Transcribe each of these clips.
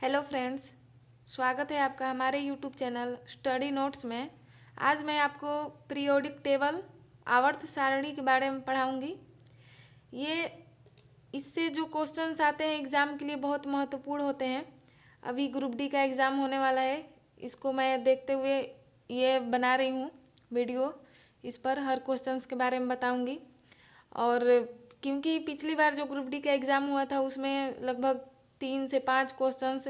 Hello friends, स्वागत है आपका हमारे यूट्यूब चैनल स्टडी नोट्स में। आज मैं आपको पीरियोडिक टेबल आवर्त सारणी के बारे में पढ़ाऊंगी। ये इससे जो क्वेश्चंस आते हैं एग्ज़ाम के लिए बहुत महत्वपूर्ण होते हैं। अभी ग्रुप डी का एग्ज़ाम होने वाला है, इसको मैं देखते हुए ये बना रही हूँ वीडियो। इस पर हर क्वेश्चंस के बारे में बताऊँगी। और क्योंकि पिछली बार जो ग्रुप डी का एग्ज़ाम हुआ था उसमें लगभग 3 से 5 क्वेश्चंस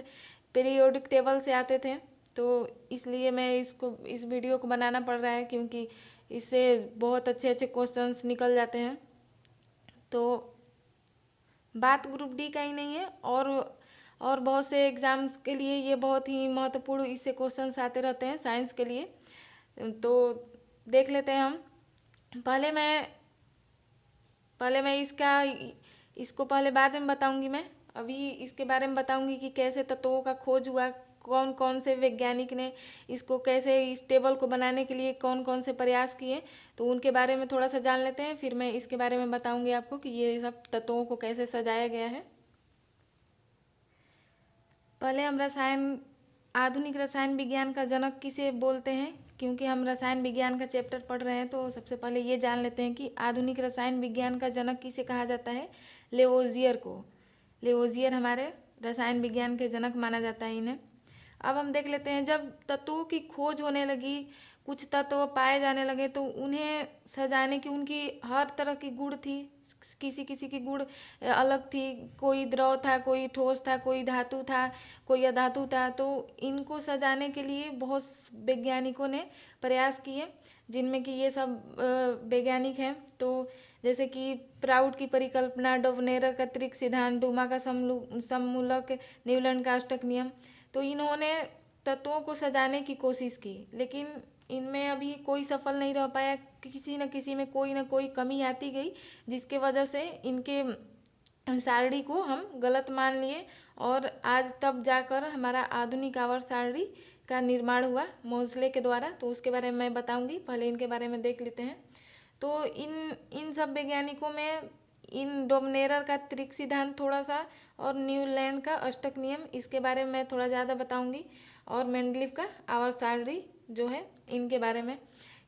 पीरियोडिक टेबल से आते थे, तो इसलिए मैं इस वीडियो को बनाना पड़ रहा है, क्योंकि इससे बहुत अच्छे अच्छे क्वेश्चंस निकल जाते हैं। तो बात ग्रुप डी का ही नहीं है, और बहुत से एग्ज़ाम्स के लिए ये बहुत ही महत्वपूर्ण इससे क्वेश्चंस आते रहते हैं साइंस के लिए। तो देख लेते हैं हम। पहले मैं इसको पहले बाद में बताऊंगी। मैं अभी इसके बारे में बताऊंगी कि कैसे तत्वों का खोज हुआ, कौन कौन से वैज्ञानिक ने इसको कैसे इस टेबल को बनाने के लिए कौन कौन से प्रयास किए, तो उनके बारे में थोड़ा सा जान लेते हैं। फिर मैं इसके बारे में बताऊंगी आपको कि ये सब तत्वों को कैसे सजाया गया है। पहले हम आधुनिक रसायन विज्ञान का जनक किसे बोलते हैं, क्योंकि हम रसायन विज्ञान का चैप्टर पढ़ रहे हैं, तो सबसे पहले ये जान लेते हैं कि आधुनिक रसायन विज्ञान का जनक किसे कहा जाता है। लेवोजियर को। लेवोजियर हमारे रसायन विज्ञान के जनक माना जाता है इन्हें। अब हम देख लेते हैं, जब तत्वों की खोज होने लगी, कुछ तत्व पाए जाने लगे, तो उन्हें सजाने की उनकी हर तरह की गुण थी। किसी किसी की गुण अलग थी, कोई द्रव था, कोई ठोस था, कोई धातु था, कोई अधातु था। तो इनको सजाने के लिए बहुत वैज्ञानिकों ने प्रयास किए, जिनमें कि ये सब वैज्ञानिक हैं। तो जैसे कि प्राउड की परिकल्पना, डोवनेयर का त्रिक सिद्धांत, डूमा का सम्मूलक, न्यूलैंड का अष्टक नियम। तो इन्होंने तत्वों को सजाने की कोशिश की, लेकिन इनमें अभी कोई सफल नहीं रह पाया। किसी न किसी में कोई ना कोई कमी आती गई, जिसके वजह से इनके सारणी को हम गलत मान लिए, और आज तब जाकर हमारा आधुनिक आवर्त सारणी का निर्माण हुआ मोज़ले के द्वारा। तो उसके बारे में मैं बताऊंगी, पहले इनके बारे में देख लेते हैं। तो इन सब वैज्ञानिकों में इन डोबनेयर का त्रिक सिद्धांत थोड़ा सा, और न्यूलैंड का अष्टक नियम, इसके बारे में मैं थोड़ा ज़्यादा बताऊंगी। और मेंडलीव का आवर्त सारणी जो है, इनके बारे में,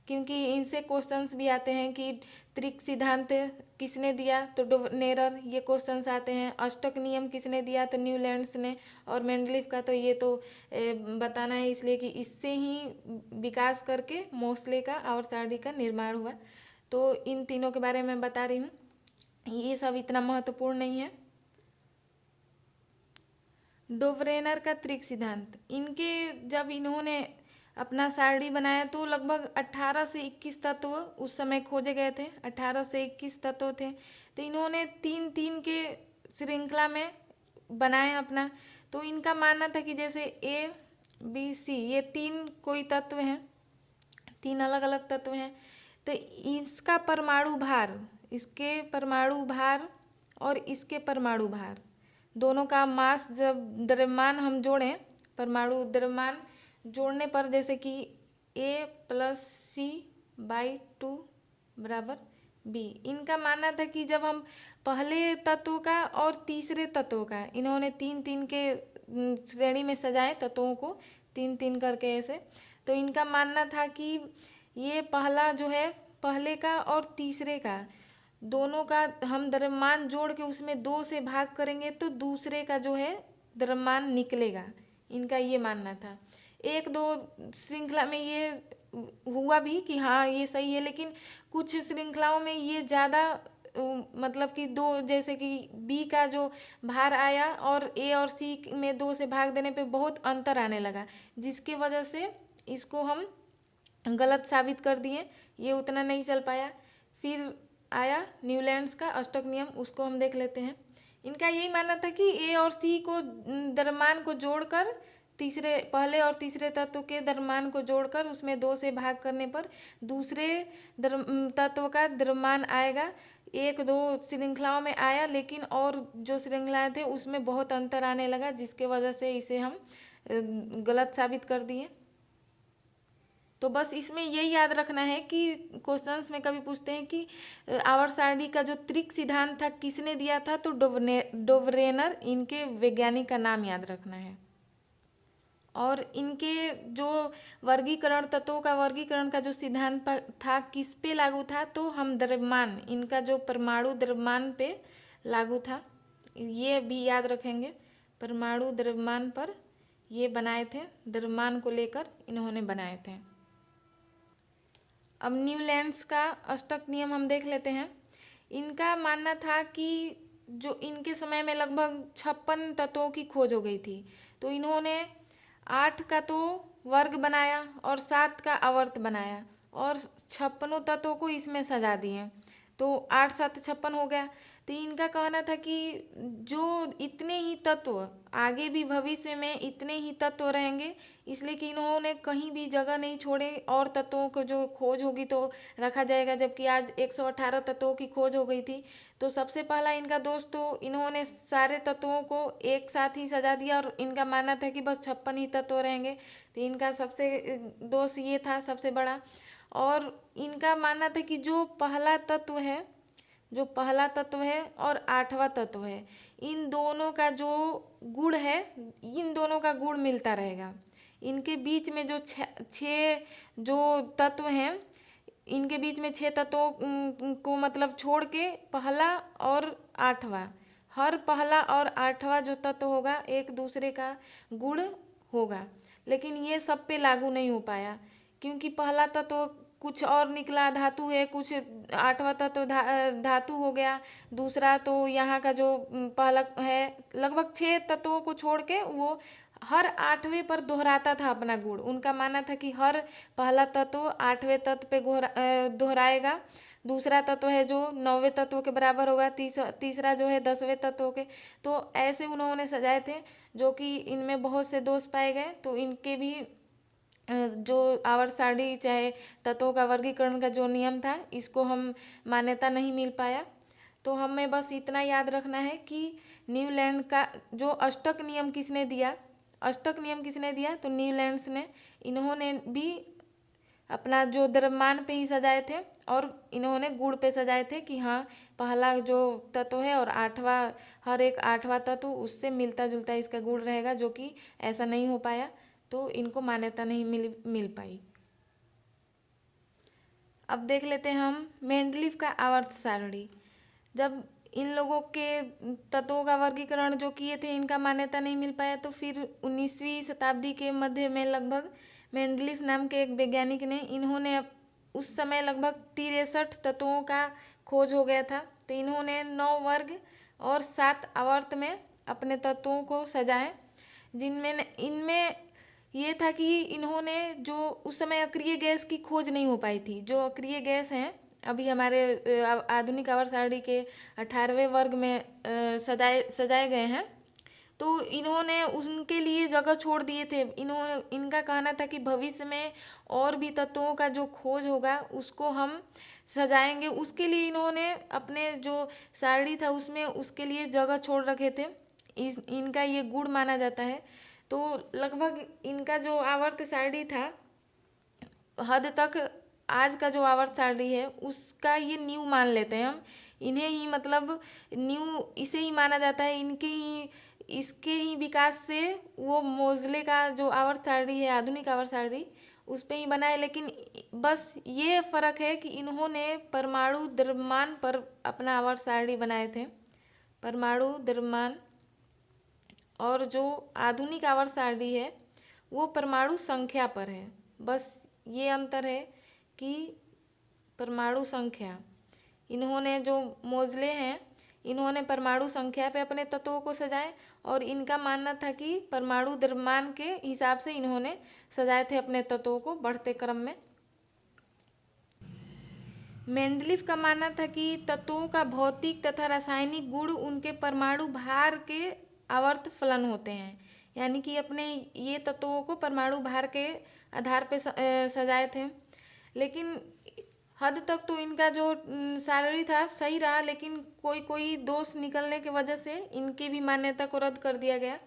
क्योंकि इनसे क्वेश्चंस भी आते हैं कि त्रिक सिद्धांत किसने दिया, तो डोबनेयर, ये क्वेश्चंस आते हैं। अष्टक नियम किसने दिया, तो न्यूलैंड्स ने। और मेंडलीव का तो ये तो बताना है, इसलिए कि इससे ही विकास करके मोज़ले का आवर्त सारणी का निर्माण हुआ। तो इन तीनों के बारे में बता रही हूँ, ये सब इतना महत्वपूर्ण नहीं है। डोवरेनर का त्रिक सिद्धांत, जब इन्होंने अपना सारणी बनाया, तो लगभग 18 से 21 तत्व उस समय खोजे गए थे। 18 से 21 तत्व थे, तो इन्होंने 3-3 के श्रृंखला में बनाए अपना। तो इनका मानना था कि जैसे ए बी सी, ये 3 कोई तत्व हैं, 3 अलग अलग तत्व हैं। तो इसके परमाणु भार और इसके परमाणु भार दोनों का मास, जब द्रव्यमान हम जोड़ें, परमाणु द्रव्यमान जोड़ने पर, जैसे कि A+C/2 बराबर B। इनका मानना था कि जब हम पहले तत्व का और तीसरे तत्व का, इन्होंने 3-3 के श्रेणी में सजाए तत्वों को, 3-3 करके ऐसे। तो इनका मानना था कि ये पहला जो है, पहले का और तीसरे का दोनों का हम द्रव्यमान जोड़ के उसमें 2 से भाग करेंगे, तो दूसरे का जो है द्रव्यमान निकलेगा। इनका ये मानना था। 1-2 श्रृंखला में ये हुआ भी कि हाँ ये सही है, लेकिन कुछ श्रृंखलाओं में ये ज़्यादा मतलब कि 2, जैसे कि बी का जो भार आया और ए और सी में 2 से भाग देने पे बहुत अंतर आने लगा, जिसकी वजह से इसको हम गलत साबित कर दिए। ये उतना नहीं चल पाया। फिर आया न्यूलैंड्स का अष्टक नियम, उसको हम देख लेते हैं। इनका यही मानना था कि ए और सी को द्रव्यमान को जोड़कर, पहले और तीसरे तत्व के द्रव्यमान को जोड़कर उसमें 2 से भाग करने पर दूसरे तत्व का द्रव्यमान आएगा। 1-2 श्रृंखलाओं में आया, लेकिन और जो श्रृंखलाएं थे उसमें बहुत अंतर आने लगा, जिसके वजह से इसे हम गलत साबित कर दिए। तो बस इसमें यही याद रखना है कि क्वेश्चंस में कभी पूछते हैं कि आवर्त सारणी का जो त्रिक सिद्धांत था किसने दिया था, तो डोवरेनर, इनके वैज्ञानिक का नाम याद रखना है। और इनके जो वर्गीकरण, तत्वों का वर्गीकरण का जो सिद्धांत था किस पे लागू था, तो हम द्रव्यमान, इनका जो परमाणु द्रव्यमान पे लागू था, ये भी याद रखेंगे। परमाणु द्रव्यमान पर ये बनाए थे, द्रव्यमान को लेकर इन्होंने बनाए थे। अब न्यूलैंड्स का अष्टक नियम हम देख लेते हैं। इनका मानना था कि जो इनके समय में लगभग 56 तत्वों की खोज हो गई थी, तो इन्होंने 8 का तो वर्ग बनाया और 7 का आवर्त बनाया और 56 तत्वों को इसमें सजा दिए, तो 8 7 56 हो गया। तो इनका कहना था कि जो इतने ही तत्व आगे भी भविष्य में इतने ही तत्व रहेंगे, इसलिए कि इन्होंने कहीं भी जगह नहीं छोड़े और तत्वों को जो खोज होगी तो रखा जाएगा, जबकि आज 118 तत्वों की खोज हो गई थी। तो सबसे पहला इनका दोष, तो इन्होंने सारे तत्वों को एक साथ ही सजा दिया और इनका मानना था कि बस 56 ही तत्व रहेंगे। तो इनका सबसे दोष ये था सबसे बड़ा। और इनका मानना था कि जो पहला तत्व है, जो पहला तत्व है और 8वां तत्व है, इन दोनों का जो गुण है, इन दोनों का गुण मिलता रहेगा। इनके बीच में जो छः जो तत्व हैं, इनके बीच में 6 तत्वों को मतलब छोड़ के पहला और 8वां, हर पहला और 8वां जो तत्व होगा एक दूसरे का गुण होगा। लेकिन ये सब पे लागू नहीं हो पाया, क्योंकि पहला तत्व कुछ और निकला, धातु है, कुछ 8वां तत्व धातु हो गया, दूसरा तो यहाँ का जो पहला है लगभग 6 तत्वों को छोड़ के वो हर 8वें पर दोहराता था अपना गुण। उनका मानना था कि हर पहला तत्व 8वें तत्व पे दोहराएगा, दूसरा तत्व है जो 9वें तत्व के बराबर होगा, तीसरा जो है 10वें तत्व के। तो ऐसे उन्होंने सजाए थे, जो कि इनमें बहुत से दोष पाए गए। तो इनके भी जो आवर्त सारणी चाहे तत्वों का वर्गीकरण का जो नियम था, इसको हम मान्यता नहीं मिल पाया। तो हमें बस इतना याद रखना है कि न्यूलैंड का जो अष्टक नियम किसने दिया, अष्टक नियम किसने दिया, तो न्यूलैंड्स ने। इन्होंने भी अपना जो द्रव्यमान पे ही सजाए थे और इन्होंने गुण पे सजाए थे कि हाँ पहला जो तत्व है और 8वां, हर एक 8वां तत्व उससे मिलता जुलता इसका गुण रहेगा, जो कि ऐसा नहीं हो पाया, तो इनको मान्यता नहीं मिल पाई। अब देख लेते हैं हम मेंडलीव का आवर्त सारणी। जब इन लोगों के तत्वों का वर्गीकरण जो किए थे, इनका मान्यता नहीं मिल पाया, तो फिर 19वीं शताब्दी के मध्य में लगभग मेंडलीव नाम के एक वैज्ञानिक ने, इन्होंने उस समय लगभग 63 तत्वों का खोज हो गया था। तो इन्होंने 9 वर्ग और 7 आवर्त में अपने तत्वों को सजाए, जिनमें इनमें ये था कि इन्होंने जो उस समय अक्रिय गैस की खोज नहीं हो पाई थी। जो अक्रिय गैस हैं अभी हमारे आधुनिक आवर्त सारणी के 18वें वर्ग में सजाए गए हैं, तो इन्होंने उनके लिए जगह छोड़ दिए थे। इनका कहना था कि भविष्य में और भी तत्वों का जो खोज होगा उसको हम सजाएंगे, उसके लिए इन्होंने अपने जो सारणी था उसमें उसके लिए जगह छोड़ रखे थे। इनका ये गुण माना जाता है। तो लगभग इनका जो आवर्त सारणी था हद तक आज का जो आवर्त सारणी है उसका ये न्यू मान लेते हैं हम। इन्हें ही मतलब न्यू इसे ही माना जाता है। इसके ही विकास से वो मोज़ले का जो आवर्त सारणी है, आधुनिक आवर्त सारणी, उस पर ही बना है। लेकिन बस ये फ़र्क है कि इन्होंने परमाणु द्रव्यमान पर अपना आवर्त सारणी बनाए थे, परमाणु द्रव्यमान, और जो आधुनिक आवर्त सारणी है वो परमाणु संख्या पर है। बस ये अंतर है कि परमाणु संख्या, इन्होंने जो मोज़ले हैं इन्होंने परमाणु संख्या पे अपने तत्वों को सजाए, और इनका मानना था कि परमाणु द्रव्यमान के हिसाब से इन्होंने सजाए थे अपने तत्वों को बढ़ते क्रम में। मेंडलीव का मानना था कि तत्वों का भौतिक तथा रासायनिक गुण उनके परमाणु भार के आवर्त फलन होते हैं, यानी कि अपने ये तत्वों को परमाणु भार के आधार पे सजाए थे। लेकिन हद तक तो इनका जो सारणी था सही रहा, लेकिन कोई कोई दोष निकलने की वजह से इनकी भी मान्यता को रद्द कर दिया गया।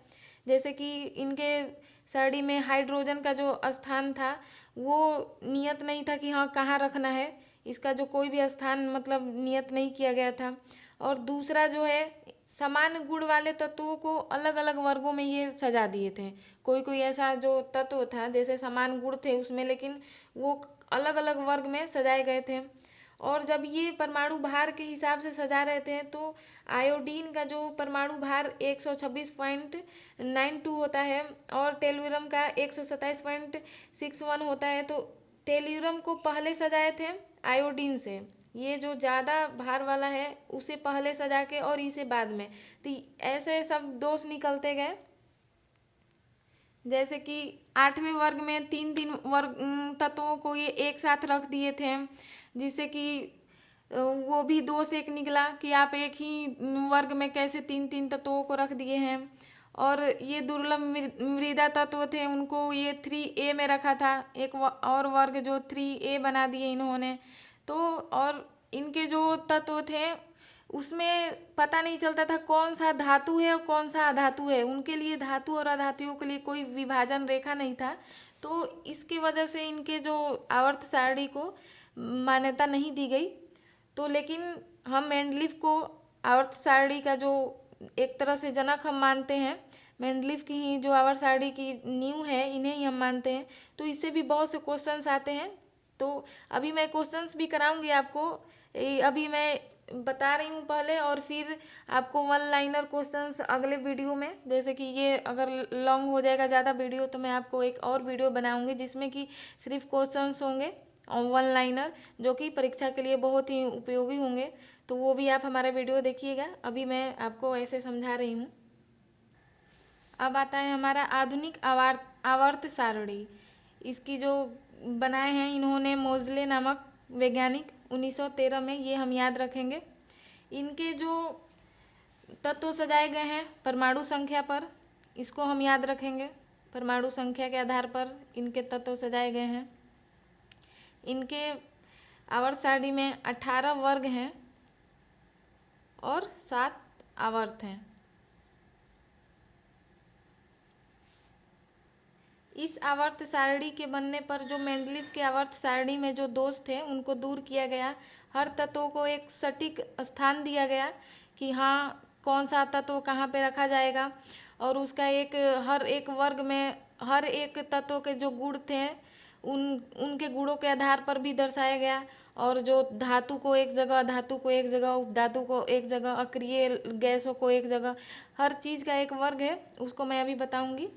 जैसे कि इनके सारणी में हाइड्रोजन का जो स्थान था वो नियत नहीं था कि हाँ कहाँ रखना है, इसका जो कोई भी स्थान मतलब नियत नहीं किया गया था। और दूसरा जो है समान गुण वाले तत्वों को अलग अलग वर्गों में ये सजा दिए थे। कोई कोई ऐसा जो तत्व था जैसे समान गुण थे उसमें, लेकिन वो अलग अलग वर्ग में सजाए गए थे। और जब ये परमाणु भार के हिसाब से सजा रहे थे तो आयोडीन का जो परमाणु भार 126.92 होता है और टेलुरम का 127.61 होता है। तो टेलुरम को पहले सजाए थे आयोडीन से, ये जो ज़्यादा भार वाला है उसे पहले सजा के और इसे बाद में। तो ऐसे सब दोष निकलते गए। जैसे कि 8वें वर्ग में तीन तीन वर्ग तत्वों को ये एक साथ रख दिए थे, जिससे कि वो भी दोष एक निकला कि आप एक ही वर्ग में कैसे तीन तीन तत्वों को रख दिए हैं। और ये दुर्लभ मृदा तत्व थे उनको ये 3A में रखा था, एक और वर्ग जो 3A बना दिए इन्होंने। तो और इनके जो तत्व थे उसमें पता नहीं चलता था कौन सा धातु है और कौन सा अधातु है, उनके लिए धातु और अधातुओं के लिए कोई विभाजन रेखा नहीं था। तो इसकी वजह से इनके जो आवर्त सारणी को मान्यता नहीं दी गई। तो लेकिन हम मेंडलीफ को आवर्त सारणी का जो एक तरह से जनक हम मानते हैं, मेंडलीफ की ही जो आवर्त सारणी की नींव है इन्हें ही हम मानते हैं। तो इससे भी बहुत से क्वेश्चंस आते हैं। तो अभी मैं क्वेश्चंस भी कराऊंगी आपको, अभी मैं बता रही हूँ पहले, और फिर आपको वन लाइनर क्वेश्चंस अगले वीडियो में, जैसे कि ये अगर लॉन्ग हो जाएगा ज़्यादा वीडियो तो मैं आपको एक और वीडियो बनाऊंगी जिसमें कि सिर्फ क्वेश्चंस होंगे और वन लाइनर, जो कि परीक्षा के लिए बहुत ही उपयोगी होंगे। तो वो भी आप हमारा वीडियो देखिएगा। अभी मैं आपको ऐसे समझा रही हूँ। अब आता है हमारा आधुनिक आवर्त सारणी। इसकी जो बनाए हैं इन्होंने मोजले नामक वैज्ञानिक 1913 में, ये हम याद रखेंगे। इनके जो तत्व सजाए गए हैं परमाणु संख्या पर, इसको हम याद रखेंगे। परमाणु संख्या के आधार पर इनके तत्व सजाए गए हैं। इनके आवर्त सारणी में 18 वर्ग हैं और 7 आवर्त हैं। इस आवर्त सारणी के बनने पर जो मेंडलीफ के आवर्त सारणी में जो दोष थे उनको दूर किया गया। हर तत्व को एक सटीक स्थान दिया गया कि हाँ कौन सा तत्व कहाँ पे रखा जाएगा, और उसका एक हर एक वर्ग में हर एक तत्व के जो गुण थे उनके गुणों के आधार पर भी दर्शाया गया। और जो धातु को एक जगह, धातु को एक जगह, उपधातु को एक जगह, अक्रिय गैसों को एक जगह, हर चीज़ का एक वर्ग है, उसको मैं अभी बताऊंगी।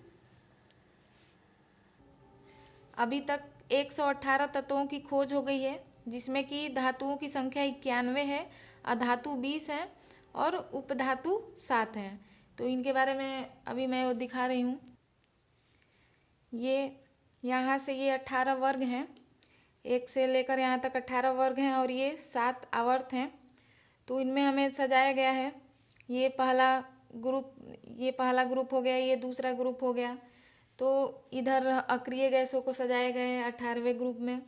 अभी तक 118 तत्वों की खोज हो गई है, जिसमें कि धातुओं की संख्या 91 है, अधातु 20 हैं और उपधातु 7 हैं। तो इनके बारे में अभी मैं वो दिखा रही हूँ। ये यहाँ से ये 18 वर्ग हैं, एक से लेकर यहाँ तक 18 वर्ग हैं और ये 7 आवर्त हैं। तो इनमें हमें सजाया गया है। ये पहला ग्रुप हो गया, ये दूसरा ग्रुप हो गया। तो इधर अक्रिय गैसों को सजाया गया है 18वें ग्रुप में।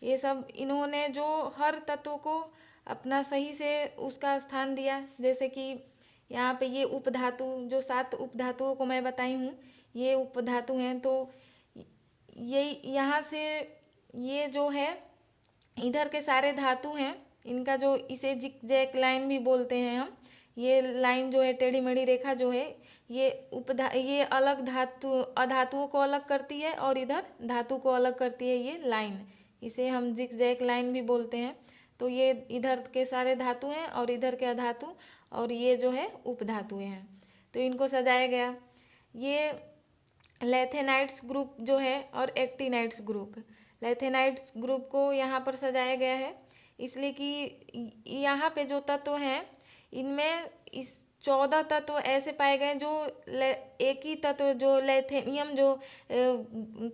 ये सब इन्होंने जो हर तत्व को अपना सही से उसका स्थान दिया। जैसे कि यहाँ पे ये उपधातु, जो 7 उपधातुओं को मैं बताई हूँ ये उपधातु हैं। तो ये यहाँ से ये जो है इधर के सारे धातु हैं, इनका जो इसे जिग जैग लाइन भी बोलते हैं हम। ये लाइन जो है टेढ़ी मेढ़ी रेखा जो है ये अलग अधातुओं को अलग करती है और इधर धातु को अलग करती है ये लाइन, इसे हम जिग जैग लाइन भी बोलते हैं। तो ये इधर के सारे धातु हैं और इधर के अधातु, और ये जो है उपधातुएं हैं। तो इनको सजाया गया। ये लैथेनाइट्स ग्रुप जो है और एक्टिनाइट्स ग्रुप, लैथेनाइट्स ग्रुप को यहाँ पर सजाया गया है इसलिए कि यहाँ पे जो तत्व हैं इनमें इस 14 तत्व ऐसे पाए गए जो एक ही तत्व जो लैथेनियम जो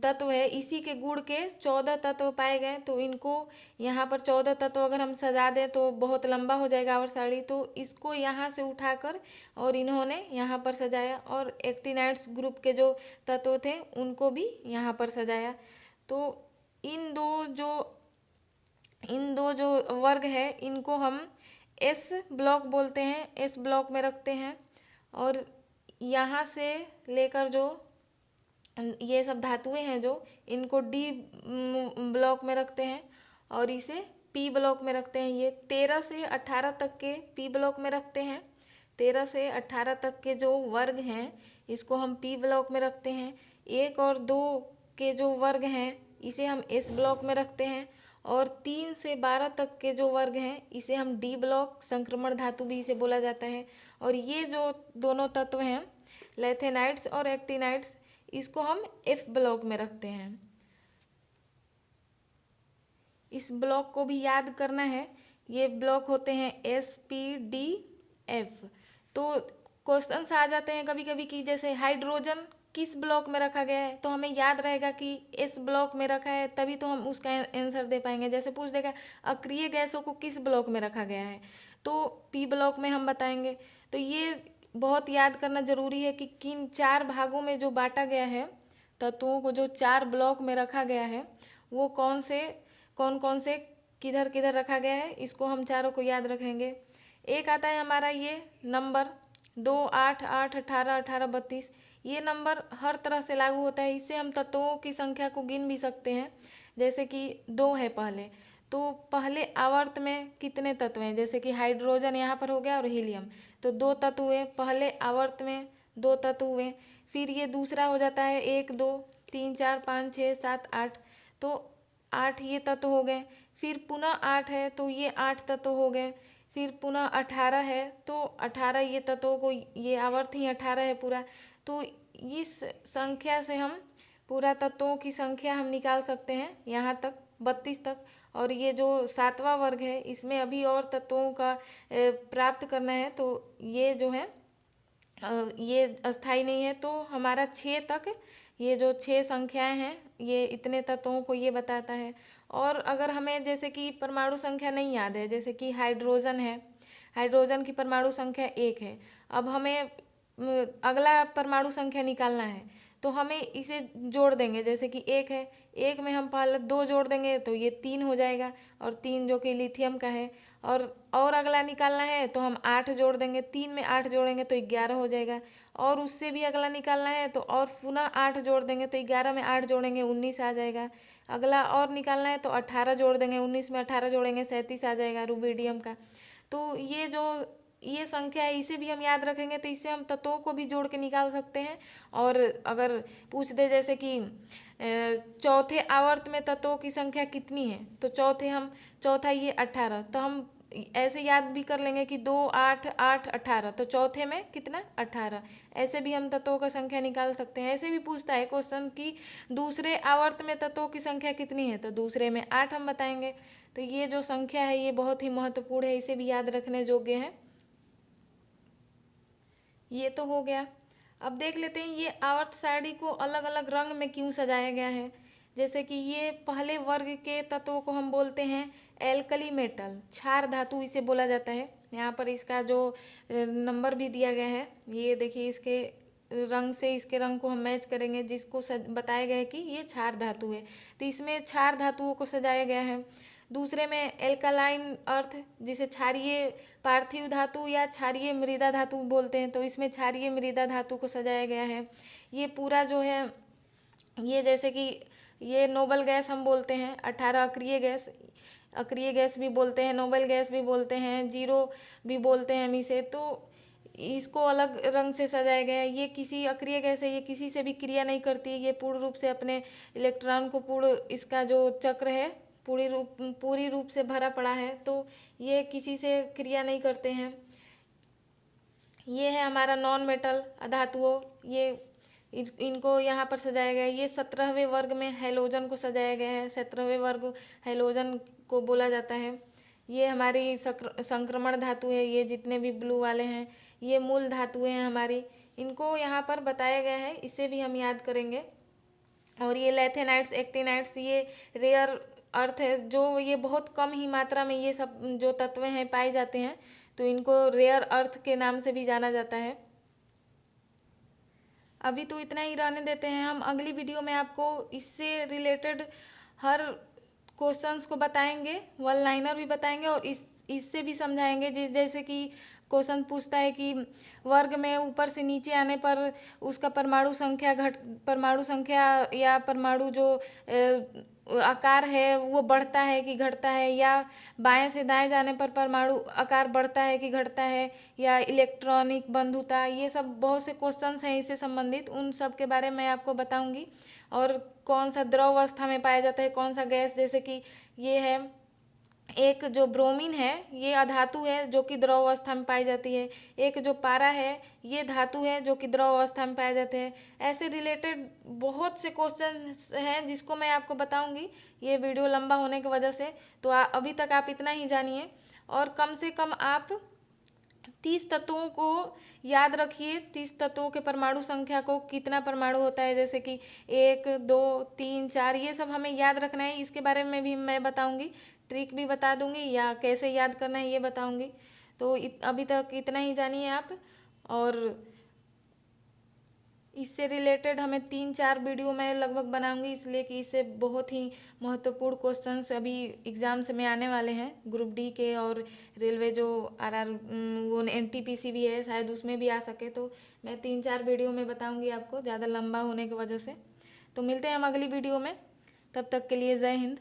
तत्व है इसी के गुण के 14 तत्व पाए गए। तो इनको यहाँ पर 14 तत्व अगर हम सजा दें तो बहुत लंबा हो जाएगा आवर्त सारणी, तो इसको यहाँ से उठाकर और इन्होंने यहाँ पर सजाया। और एक्टिनाइट्स ग्रुप के जो तत्व थे उनको भी यहाँ पर सजाया। तो इन दो जो वर्ग है इनको हम एस ब्लॉक बोलते हैं, एस ब्लॉक में रखते हैं। और यहाँ से लेकर जो ये सब धातुएं हैं जो इनको डी ब्लॉक में रखते हैं और इसे पी ब्लॉक में रखते हैं। ये 13 से 18 तक के पी ब्लॉक में रखते हैं, 13 से 18 तक के जो वर्ग हैं इसको हम पी ब्लॉक में रखते हैं। 1 और 2 के जो वर्ग हैं इसे हम एस ब्लॉक में रखते हैं। और 3 से 12 तक के जो वर्ग हैं इसे हम डी ब्लॉक, संक्रमण धातु भी इसे बोला जाता है। और ये जो दोनों तत्व हैं लैथेनाइड्स और एक्टिनाइड्स, इसको हम एफ ब्लॉक में रखते हैं। इस ब्लॉक को भी याद करना है। ये ब्लॉक होते हैं एस, पी, डी, एफ। तो क्वेश्चंस आ जाते हैं कभी कभी कि जैसे हाइड्रोजन किस ब्लॉक में रखा गया है, तो हमें याद रहेगा कि एस ब्लॉक में रखा है, तभी तो हम उसका आंसर दे पाएंगे। जैसे पूछ देगा अक्रिय गैसों को किस ब्लॉक में रखा गया है, तो पी ब्लॉक में हम बताएंगे। तो ये बहुत याद करना जरूरी है कि किन 4 भागों में जो बांटा गया है तत्वों को, जो 4 ब्लॉक में रखा गया है, वो कौन कौन से किधर किधर रखा गया है, इसको हम चारों को याद रखेंगे। एक आता है हमारा ये नंबर 2, 8, 8, 18, 18, 32। ये नंबर हर तरह से लागू होता है। इससे हम तत्वों की संख्या को गिन भी सकते हैं। जैसे कि 2 है पहले, तो पहले आवर्त में कितने तत्व हैं, जैसे कि हाइड्रोजन यहाँ पर हो गया और हीलियम, तो 2 तत्व हुए पहले आवर्त में, 2 तत्व हुए। फिर ये दूसरा हो जाता है 1, 2, 3, 4, 5, 6, 7, 8, तो 8 ये तत्व हो गए। फिर पुनः 8 है तो ये 8 तत्व हो गए। फिर पुनः 18 है तो 18 ये तत्वों को, ये आवर्त ही 18 है पूरा। तो इस संख्या से हम पूरा तत्वों की संख्या हम निकाल सकते हैं यहाँ तक 32 तक। और ये जो 7वां वर्ग है इसमें अभी और तत्वों का प्राप्त करना है, तो ये जो है ये अस्थाई नहीं है। तो हमारा 6 तक, ये जो 6 संख्याएं हैं ये इतने तत्वों को ये बताता है। और अगर हमें जैसे कि परमाणु संख्या नहीं याद है, जैसे कि हाइड्रोजन है, हाइड्रोजन की परमाणु संख्या 1 है, अब हमें अगला परमाणु संख्या निकालना है, तो हमें इसे जोड़ देंगे। जैसे कि 1 है, 1 में हम पहले 2 जोड़ देंगे तो ये 3 हो जाएगा, और 3 जो कि लिथियम का है। और अगला निकालना है तो हम 8 जोड़ देंगे, 3 में 8 जोड़ेंगे तो 11 हो जाएगा। और उससे भी अगला निकालना है तो और पुनः 8 जोड़ देंगे, तो 11 में 8 जोड़ेंगे 19 आ जाएगा। अगला और निकालना है तो 18 जोड़ देंगे, 19 में 18 जोड़ेंगे 37 आ जाएगा रुबिडियम का। तो ये संख्या है, इसे भी हम याद रखेंगे तो इससे हम तत्वों को भी जोड़ के निकाल सकते हैं। और अगर पूछ दे जैसे कि चौथे आवर्त में तत्वों की संख्या कितनी है, तो चौथा ये 18, तो हम ऐसे याद भी कर लेंगे कि 2, 8, 8, 18, तो चौथे में कितना 18। ऐसे भी हम तत्वों का संख्या निकाल सकते हैं। ऐसे भी पूछता है क्वेश्चन कि दूसरे आवर्त में तत्वों की संख्या कितनी है, तो दूसरे में 8 हम बताएंगे। तो ये जो संख्या है ये बहुत ही महत्वपूर्ण है, इसे भी याद रखने योग्य है। ये तो हो गया। अब देख लेते हैं ये आवर्त सारणी को अलग अलग रंग में क्यों सजाया गया है। जैसे कि ये पहले वर्ग के तत्वों को हम बोलते हैं एल्कली मेटल, क्षार धातु इसे बोला जाता है। यहाँ पर इसका जो नंबर भी दिया गया है, ये देखिए इसके रंग से इसके रंग को हम मैच करेंगे, जिसको बताया गया है कि ये क्षार धातु है, तो इसमें क्षार धातुओं को सजाया गया है। दूसरे में एल्कालाइन अर्थ, जिसे क्षारीय पार्थिव धातु या क्षारीय मृदा धातु बोलते हैं, तो इसमें क्षारीय मृदा धातु को सजाया गया है। ये पूरा जो है ये जैसे कि ये नोबल गैस हम बोलते हैं, 18 अक्रिय गैस भी बोलते हैं, नोबल गैस भी बोलते हैं, जीरो भी बोलते हैं हम इसे। तो इसको अलग रंग से सजाया गया है। ये किसी अक्रिय गैस है, ये किसी से भी क्रिया नहीं करती है, ये पूर्ण रूप से अपने इलेक्ट्रॉन को पूर्ण, इसका जो चक्र है पूरी रूप से भरा पड़ा है, तो ये किसी से क्रिया नहीं करते हैं। ये है हमारा नॉन मेटल धातुओं, ये इनको यहाँ पर सजाया गया है। ये 17वें वर्ग में हैलोजन को सजाया गया है, 17वें वर्ग हैलोजन को बोला जाता है। ये हमारी संक्रमण धातु है, ये जितने भी ब्लू वाले हैं ये मूल धातुएं हैं हमारी, इनको यहाँ पर बताया गया है, इसे भी हम याद करेंगे। और ये लैथेनाइड्स, एक्टिनाइड्स, ये रेयर अर्थ है, जो ये बहुत कम ही मात्रा में ये सब जो तत्व हैं पाए जाते हैं, तो इनको रेयर अर्थ के नाम से भी जाना जाता है। अभी तो इतना ही रहने देते हैं, हम अगली वीडियो में आपको इससे रिलेटेड हर क्वेश्चंस को बताएंगे, वन लाइनर भी बताएंगे, और इससे भी समझाएंगे। जैसे कि क्वेश्चन पूछता है कि वर्ग में ऊपर से नीचे आने पर उसका परमाणु संख्या या परमाणु जो आकार है वो बढ़ता है कि घटता है, या बाएं से दाएं जाने पर परमाणु आकार बढ़ता है कि घटता है, या इलेक्ट्रॉनिक बंधुता, ये सब बहुत से क्वेश्चंस हैं इससे संबंधित, उन सब के बारे में मैं आपको बताऊंगी। और कौन सा द्रव अवस्था में पाया जाता है, कौन सा गैस, जैसे कि ये है एक जो ब्रोमीन है ये अधातु है जो कि द्रव अवस्था में पाई जाती है। एक जो पारा है ये धातु है जो कि द्रव अवस्था में पाए जाते हैं। ऐसे रिलेटेड बहुत से क्वेश्चन हैं जिसको मैं आपको बताऊंगी ये वीडियो लंबा होने की वजह से। तो अभी तक आप इतना ही जानिए, और कम से कम आप 30 तत्वों को याद रखिए। 30 तत्वों के परमाणु संख्या को, कितना परमाणु होता है, जैसे कि 1 2 3 4, ये सब हमें याद रखना है। इसके बारे में भी मैं बताऊंगी, ट्रिक भी बता दूंगी, या कैसे याद करना है ये बताऊंगी। तो अभी तक इतना ही जानिए आप। और इससे रिलेटेड हमें 3-4 वीडियो मैं लगभग बनाऊंगी, इसलिए कि इससे बहुत ही महत्वपूर्ण क्वेश्चंस अभी एग्ज़ाम से में आने वाले हैं, ग्रुप डी के। और रेलवे जो आर वो NTPC भी है, शायद उसमें भी आ सके। तो मैं 3-4 वीडियो में बताऊंगी आपको, ज़्यादा लंबा होने की वजह से। तो मिलते हैं हम अगली वीडियो में, तब तक के लिए जय हिंद।